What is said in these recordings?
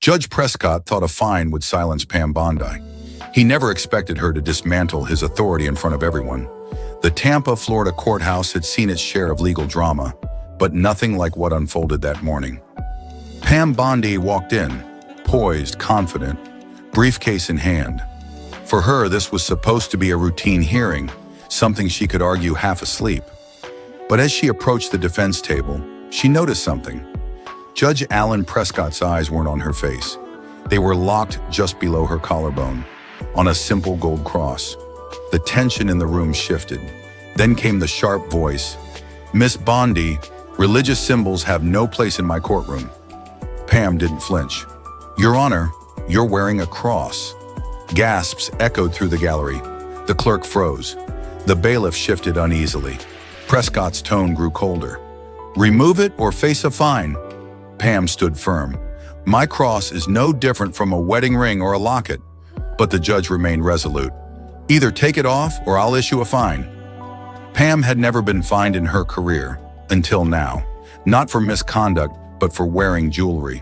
Judge Prescott thought a fine would silence Pam Bondi. He never expected her to dismantle his authority in front of everyone. The Tampa, Florida courthouse had seen its share of legal drama, but nothing like what unfolded that morning. Pam Bondi walked in, poised, confident, briefcase in hand. For her, this was supposed to be a routine hearing, something she could argue half asleep. But as she approached the defense table, she noticed something. Judge Alan Prescott's eyes weren't on her face. They were locked just below her collarbone, on a simple gold cross. The tension in the room shifted. Then came the sharp voice. "Miss Bondi, religious symbols have no place in my courtroom." Pam didn't flinch. "Your Honor, you're wearing a cross." Gasps echoed through the gallery. The clerk froze. The bailiff shifted uneasily. Prescott's tone grew colder. "Remove it or face a fine." Pam stood firm. "My cross is no different from a wedding ring or a locket." But the judge remained resolute. "Either take it off or I'll issue a fine." Pam had never been fined in her career, until now. Not for misconduct, but for wearing jewelry.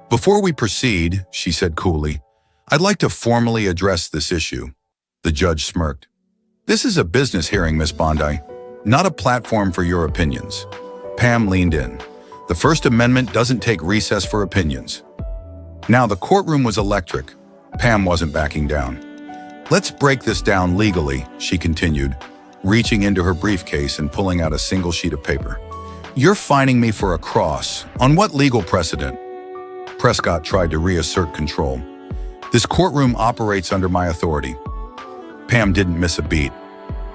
"Before we proceed," she said coolly, "I'd like to formally address this issue." The judge smirked. "This is a business hearing, Miss Bondi, not a platform for your opinions." Pam leaned in. "The First Amendment doesn't take recess for opinions." Now the courtroom was electric. Pam wasn't backing down. "Let's break this down legally," she continued, reaching into her briefcase and pulling out a single sheet of paper. "You're fining me for a cross. On what legal precedent?" Prescott tried to reassert control. "This courtroom operates under my authority." Pam didn't miss a beat.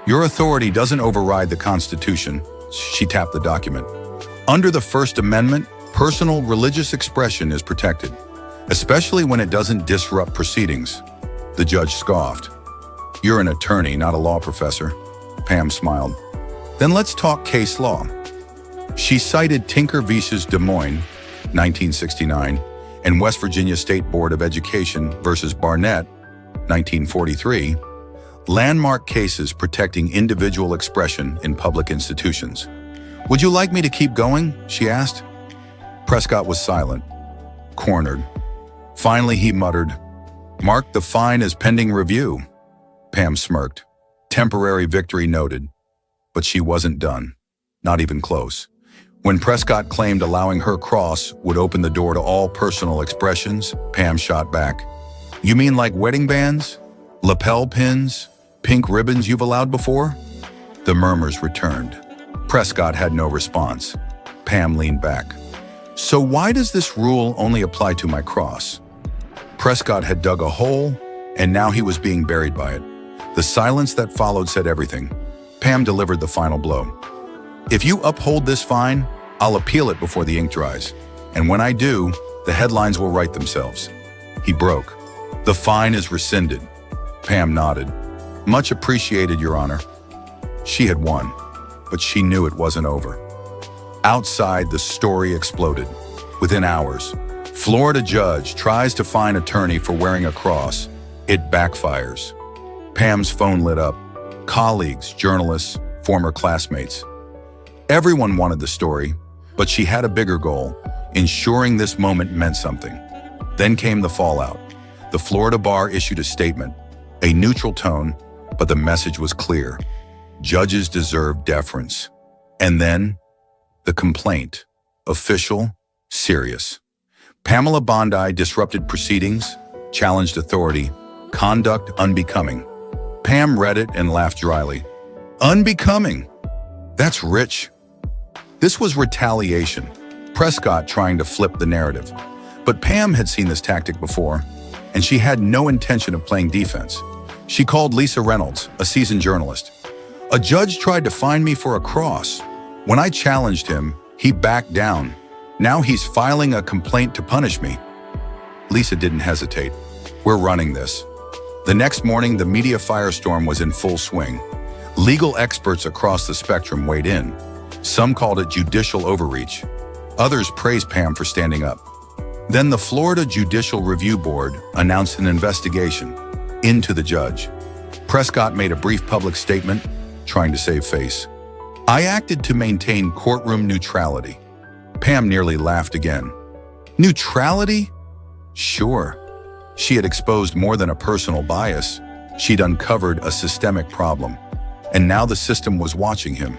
"Your authority doesn't override the Constitution." She tapped the document. "Under the First Amendment, personal religious expression is protected, especially when it doesn't disrupt proceedings." The judge scoffed. "You're an attorney, not a law professor." Pam smiled. "Then let's talk case law." She cited Tinker v. Des Moines, 1969, and West Virginia State Board of Education versus Barnett, 1943, landmark cases protecting individual expression in public institutions. "Would you like me to keep going?" she asked. Prescott was silent, cornered. Finally, he muttered, "Mark the fine as pending review." Pam smirked. Temporary victory noted. But she wasn't done. Not even close. When Prescott claimed allowing her cross would open the door to all personal expressions, Pam shot back. "You mean like wedding bands? Lapel pins? Pink ribbons you've allowed before?" The murmurs returned. Prescott had no response. Pam leaned back. "So why does this rule only apply to my cross?" Prescott had dug a hole, and now he was being buried by it. The silence that followed said everything. Pam delivered the final blow. "If you uphold this fine, I'll appeal it before the ink dries. And when I do, the headlines will write themselves." He broke. "The fine is rescinded." Pam nodded. "Much appreciated, Your Honor." She had won, but she knew it wasn't over. Outside, the story exploded. Within hours, Florida judge tries to fine attorney for wearing a cross. It backfires. Pam's phone lit up. Colleagues, journalists, former classmates. Everyone wanted the story, but she had a bigger goal, ensuring this moment meant something. Then came the fallout. The Florida bar issued a statement, a neutral tone, but the message was clear. Judges deserve deference. And then, the complaint. Official, serious. Pamela Bondi disrupted proceedings, challenged authority, conduct unbecoming. Pam read it and laughed dryly. Unbecoming? That's rich. This was retaliation. Prescott trying to flip the narrative. But Pam had seen this tactic before, and she had no intention of playing defense. She called Lisa Reynolds, a seasoned journalist. "A judge tried to fine me for a cross. When I challenged him, he backed down. Now he's filing a complaint to punish me." Lisa didn't hesitate. "We're running this." The next morning, the media firestorm was in full swing. Legal experts across the spectrum weighed in. Some called it judicial overreach. Others praised Pam for standing up. Then the Florida Judicial Review Board announced an investigation into the judge. Prescott made a brief public statement, trying to save face. "I acted to maintain courtroom neutrality." Pam nearly laughed again. "Neutrality?" Sure, she had exposed more than a personal bias. She'd uncovered a systemic problem, and now the system was watching him.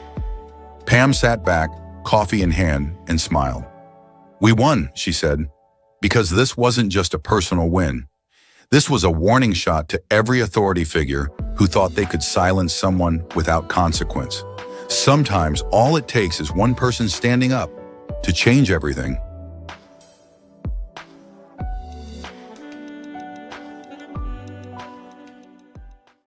Pam sat back, coffee in hand, and smiled. "We won," she said, because this wasn't just a personal win. This was a warning shot to every authority figure who thought they could silence someone without consequence. Sometimes all it takes is one person standing up to change everything.